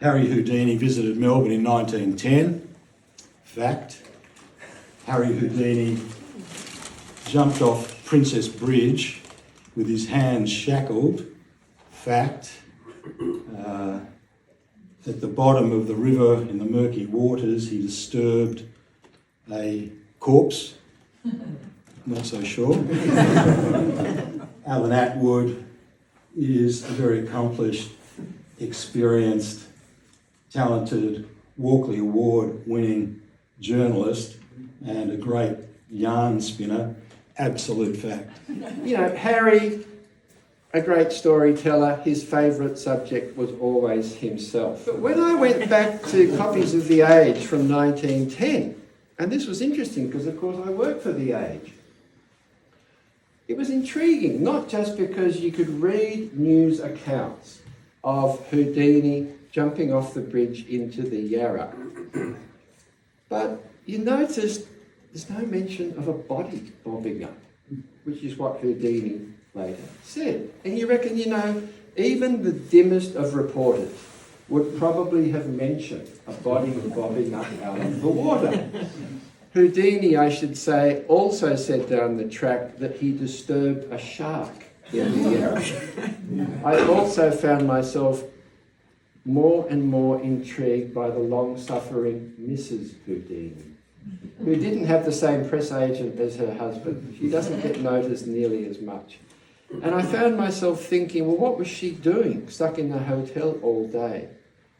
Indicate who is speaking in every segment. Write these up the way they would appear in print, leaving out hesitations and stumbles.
Speaker 1: Harry Houdini visited Melbourne in 1910. Fact. Harry Houdini jumped off Princess Bridge with his hands shackled. Fact. At the bottom of the river in the murky waters, he disturbed a corpse. Not so sure. Alan Attwood is a very accomplished, experienced, talented, Walkley Award-winning journalist and a great yarn spinner. Absolute fact.
Speaker 2: You know, Harry, a great storyteller, his favourite subject was always himself. But when I went back to copies of The Age from 1910, and this was interesting because, of course, I worked for The Age, it was intriguing, not just because you could read news accounts of Houdini jumping off the bridge into the Yarra, but you noticed there's no mention of a body bobbing up, which is what Houdini later said. And you reckon, you know, even the dimmest of reporters would probably have mentioned a body bobbing up out of the water. Houdini, I should say, also said down the track that he disturbed a shark in the Yarra. I also found myself more and more intrigued by the long-suffering Mrs. Houdini, who didn't have the same press agent as her husband. She doesn't get noticed nearly as much. And I found myself thinking, well, what was she doing, stuck in the hotel all day,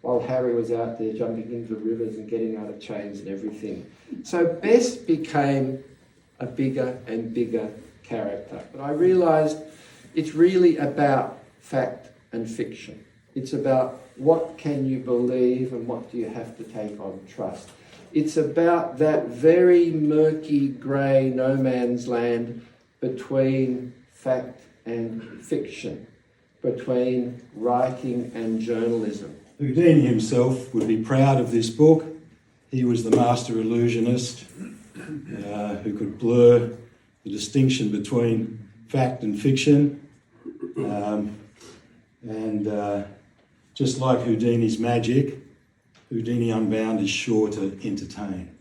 Speaker 2: while Harry was out there jumping into rivers and getting out of chains and everything? So Bess became a bigger and bigger character. But I realised it's really about fact and fiction. It's about what can you believe and what do you have to take on trust. It's about that very murky, grey no man's land between fact and fiction, between writing and journalism.
Speaker 1: Houdini himself would be proud of this book. He was the master illusionist who could blur the distinction between fact and fiction. Just like Houdini's magic, Houdini Unbound is sure to entertain.